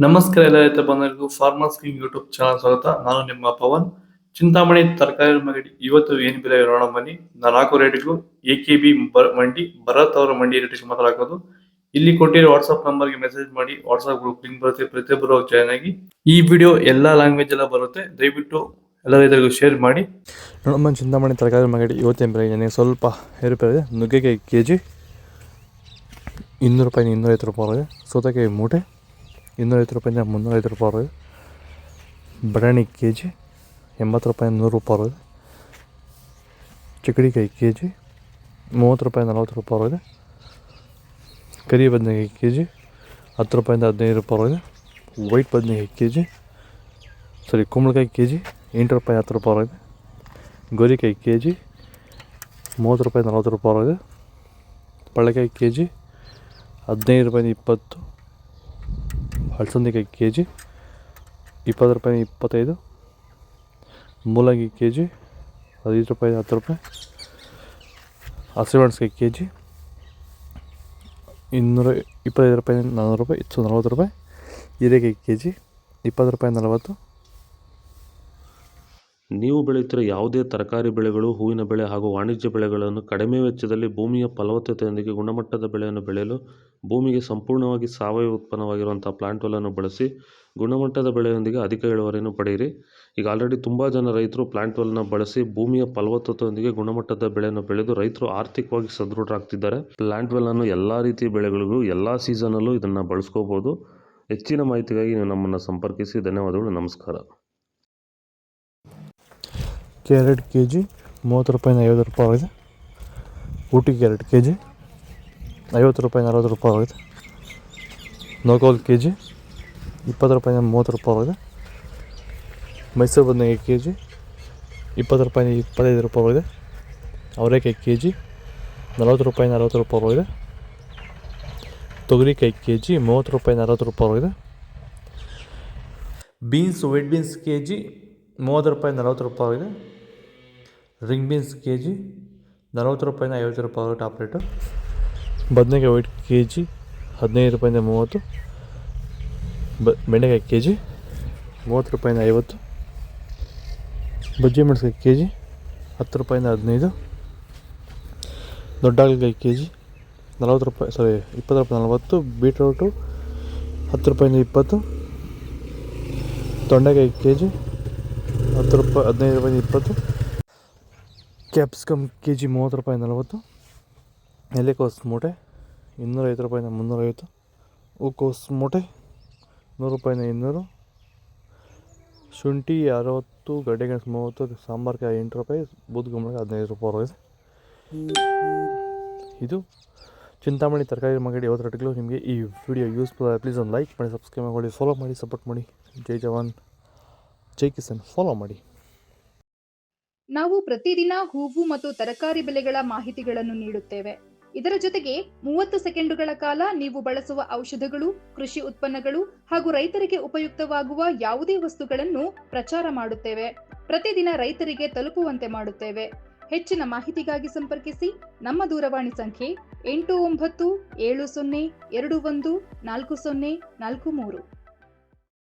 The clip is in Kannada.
ನಮಸ್ಕಾರ ಎಲ್ಲ ರೈತ ಬಂಧುಗಳಿಗೂ ಫಾರ್ಮರ್ಸ್ ಕಿಂಗ್ ಯೂಟ್ಯೂಬ್ ಚಾನಲ್ ಸ್ವಾಗತ. ನಾನು ನಿಮ್ಮ ಪವನ್. ಚಿಂತಾಮಣಿ ತರಕಾರಿ ಮಂಡಿ ಇವತ್ತು ಏನ್ ಬೆಲೆ ನೋಡೋಣ ಬನ್ನಿ. ನಾಲ್ಕು ರೇಟ್ಗಳು ಎಕೆಬಿ ಮಂಡಿ, ಭರತ್ ಅವರ ಮಂಡಿ ರೇಟ್ ಮಾತಾಡೋದು. ಇಲ್ಲಿ ಕೊಟ್ಟಿರೋ ವಾಟ್ಸ್ಆಪ್ ನಂಬರ್ಗೆ ಮೆಸೇಜ್ ಮಾಡಿ. ವಾಟ್ಸ್ಆಪ್ ಗ್ರೂಪ್ ಲಿಂಕ್ ಬರುತ್ತೆ, ಪ್ರತಿಯೊಬ್ಬರು ಜಾಯ್ನ್ ಆಗಿ. ಈ ವಿಡಿಯೋ ಎಲ್ಲಾ ಲ್ಯಾಂಗ್ವೇಜ್ ಎಲ್ಲ ಬರುತ್ತೆ, ದಯವಿಟ್ಟು ಎಲ್ಲ ರೈತರಿಗೂ ಶೇರ್ ಮಾಡಿ. ನೋಡಮ್ಮ, ಚಿಂತಾಮಣಿ ತರಕಾರಿ ಮಂಡಿ ಇವತ್ತೇನು ಬೆಲೆ ನನಗೆ ಸ್ವಲ್ಪ ಏರುಪೇರಿದೆ. ನುಗ್ಗೆಕಾಯಿ ಕೆಜಿ 200 ರೂಪಾಯಿ, 250 ರೂಪಾಯಿ. ಸೌತೆಕಾಯಿ ಮೂಟೆ 250 ರೂಪಾಯಿಂದ 350 ರೂಪಾಯಿ. ಬಟಾಣಿ ಕೆಜಿ 80 ರೂಪಾಯಿ, 100 ರೂಪಾಯಿ. ಚಿಕ್ಕಡಿಕಾಯಿ ಕೆಜಿ 30 ರೂಪಾಯಿ, 40 ರೂಪಾಯಿ. ಕರಿ ಬದನೆಕಾಯಿ ಕೆಜಿ 10 ರೂಪಾಯಿಂದ 15 ರೂಪಾಯಿ. ವೈಟ್ ಬದನೆಕಾಯಿ ಕೆಜಿ ಕುಂಬಳಕಾಯಿ ಕೆಜಿ 8 ರೂಪಾಯಿ, 10 ರೂಪಾಯಿ. ಗೋರಿಕಾಯಿ ಕೆಜಿ 30 ರೂಪಾಯಿ, 40 ರೂಪಾಯಿ. ಪಳ್ಳೆಕಾಯಿ ಕೆಜಿ 15 ರೂಪಾಯಿ, 20. ಹಲಸಂದೆಕಾಯಿ ಕೆಜಿ 20 ರೂಪಾಯಿ, 25. ಮೂಲಂಗಿ ಕೆಜಿ 15 ರೂಪಾಯಿ, 10 ರೂಪಾಯಿ. ಹಸಿಮೆಣಸಿಕಾಯಿ ಕೆಜಿ 225 ರೂಪಾಯಿ, 400 ರೂಪಾಯಿ, 140 ರೂಪಾಯಿ. ಹೀರೆಕಾಯಿ ಕೆಜಿ 20 ರೂಪಾಯಿ, 40. ನೀವು ಬೆಳೆಯುತ್ತಿರುವ ಯಾವುದೇ ತರಕಾರಿ ಬೆಳೆಗಳು, ಹೂವಿನ ಬೆಳೆ ಹಾಗೂ ವಾಣಿಜ್ಯ ಬೆಳೆಗಳನ್ನು ಕಡಿಮೆ ವೆಚ್ಚದಲ್ಲಿ ಭೂಮಿಯ ಫಲವತ್ತತೆಯೊಂದಿಗೆ ಗುಣಮಟ್ಟದ ಬೆಳೆಯನ್ನು ಬೆಳೆಯಲು ಭೂಮಿಗೆ ಸಂಪೂರ್ಣವಾಗಿ ಸಾವಯವ ಉತ್ಪನ್ನವಾಗಿರುವಂಥ ಪ್ಲಾಂಟ್ವೆಲ್ಲನ್ನು ಬಳಸಿ ಗುಣಮಟ್ಟದ ಬೆಳೆಯೊಂದಿಗೆ ಅಧಿಕ ಇಳುವರಿಯನ್ನು ಪಡೆಯಿರಿ. ಈಗ ಆಲ್ರೆಡಿ ತುಂಬ ಜನ ರೈತರು ಪ್ಲಾಂಟ್ವೆಲ್ನ ಬಳಸಿ ಭೂಮಿಯ ಫಲವತ್ತತೆಯೊಂದಿಗೆ ಗುಣಮಟ್ಟದ ಬೆಳೆಯನ್ನು ಬೆಳೆದು ರೈತರು ಆರ್ಥಿಕವಾಗಿ ಸದೃಢರಾಗ್ತಿದ್ದಾರೆ. ಪ್ಲಾಂಟ್ವೆಲ್ಲನ್ನು ಎಲ್ಲ ರೀತಿಯ ಬೆಳೆಗಳಿಗೂ ಎಲ್ಲ ಸೀಸನಲ್ಲೂ ಇದನ್ನು ಬಳಸ್ಕೋಬೋದು. ಹೆಚ್ಚಿನ ಮಾಹಿತಿಗಾಗಿ ನೀವು ನಮ್ಮನ್ನು ಸಂಪರ್ಕಿಸಿ. ಧನ್ಯವಾದಗಳು, ನಮಸ್ಕಾರ. ಕ್ಯಾರೆಟ್ ಕೆ ಜಿ 30 ರೂಪಾಯಿ, 50 ರೂಪಾಯಿ ಆಗಿದೆ. ಊಟಿ ಕ್ಯಾರೆಟ್ ಕೆ ಜಿ 50 ರೂಪಾಯಿ, 40 ರೂಪಾಯಿ ಆಗಿದೆ. ನೋಕೋಲ್ ಕೆ ಜಿ 20 ರೂಪಾಯಿ, 30 ರೂಪಾಯಿ ಆಗಿದೆ. ಮೈಸೂರು ಬದನೆಕಾಯಿ ಕೆ ಜಿ 20 ರೂಪಾಯಿ, 25 ರೂಪಾಯಿ ಆಗಿದೆ. ಅವರೆಕಾಯಿ ಕೆ ಜಿ 40 ರೂಪಾಯಿ, 40 ರೂಪಾಯಿ ಆಗಿದೆ. ತೊಗರಿಕಾಯಿ ಕೆ ಜಿ 30 ರೂಪಾಯಿ, 40 ರೂಪಾಯಿ ಆಗಿದೆ. Beans, white beans K G 30 ರೂಪಾಯಿ, 40 ರೂಪಾಯಿ ಆಗಿದೆ. ರಿಂಗ್ ಬೀನ್ಸ್ ಕೆ ಜಿ 40 ರೂಪಾಯಿಂದ 50 ರೂಪಾಯಿ ಟಾಪ್ ರೇಟು. ಬದನೆಕಾಯಿ ವೈಟ್ ಕೆ ಜಿ 15 ರೂಪಾಯಿಂದ 30. ಬೆಂಡೆಕಾಯಿ ಕೆ ಜಿ 30 ರೂಪಾಯಿಂದ 50. ಬಜ್ಜಿ ಮೆಣಸಿಕಾಯಿ ಕೆ ಜಿ 10 ರೂಪಾಯಿಂದ 15. ದೊಡ್ಡ ಹಾಗಲಕಾಯಿ ಕೆ ಜಿ 20 ರೂಪಾಯಿ, 40. ಬೀಟ್ರೂಟು 10 ರೂಪಾಯಿಂದ 20. ತೊಂಡೆಕಾಯಿ ಕೆ ಜಿ 10 ರೂಪಾಯಿ, 15 ರೂಪಾಯಿಂದ 20. ಕ್ಯಾಪ್ಸಿಕಮ್ ಕೆ ಜಿ 30 ರೂಪಾಯಿ, 40. ಎಲೆಕೋಸು ಮೂಟೆ 250 ರೂಪಾಯಿಂದ 350. ಹೂಕೋಸು ಮೂಟೆ 100 ರೂಪಾಯಿಂದ 200. ಶುಂಠಿ 60, ಗಡ್ಡೆಗೆಣಸು 30, ಸಾಂಬಾರ್ಕಾಯಿ 8 ರೂಪಾಯಿ, ಬೂದ್ಗುಂಬಳಕಾಯಿ 15 ರೂಪಾಯಿ ಆಗಿದೆ. ಇದು ಚಿಂತಾಮಣಿ ತರಕಾರಿ ಮಂಗಡಿ 50 ರೇಟ್ಗಳು. ನಿಮಗೆ ಈ ವಿಡಿಯೋ ಯೂಸ್ಫುಲ್ ಆಗಿ ಪ್ಲೀಸ್ ಒಂದು ಲೈಕ್ ಮಾಡಿ, ಸಬ್ಸ್ಕ್ರೈಬ್ ಮಾಡಿ, ಫಾಲೋ ಮಾಡಿ, ಸಪೋರ್ಟ್ ಮಾಡಿ. ಜೈ ಜವಾನ್, ಜೈ ಕಿಸಾನ್. ಫಾಲೋ ಮಾಡಿ. ನಾವು ಪ್ರತಿದಿನ ಹೂವು ಮತ್ತು ತರಕಾರಿ ಬೆಲೆಗಳ ಮಾಹಿತಿಗಳನ್ನು ನೀಡುತ್ತೇವೆ. ಇದರ ಜೊತೆಗೆ 30 ಸೆಕೆಂಡುಗಳ ಕಾಲ ನೀವು ಬಳಸುವ ಔಷಧಗಳು, ಕೃಷಿ ಉತ್ಪನ್ನಗಳು ಹಾಗೂ ರೈತರಿಗೆ ಉಪಯುಕ್ತವಾಗುವ ಯಾವುದೇ ವಸ್ತುಗಳನ್ನು ಪ್ರಚಾರ ಮಾಡುತ್ತೇವೆ. ಪ್ರತಿದಿನ ರೈತರಿಗೆ ತಲುಪುವಂತೆ ಮಾಡುತ್ತೇವೆ. ಹೆಚ್ಚಿನ ಮಾಹಿತಿಗಾಗಿ ಸಂಪರ್ಕಿಸಿ. ನಮ್ಮ ದೂರವಾಣಿ ಸಂಖ್ಯೆ 8970214043.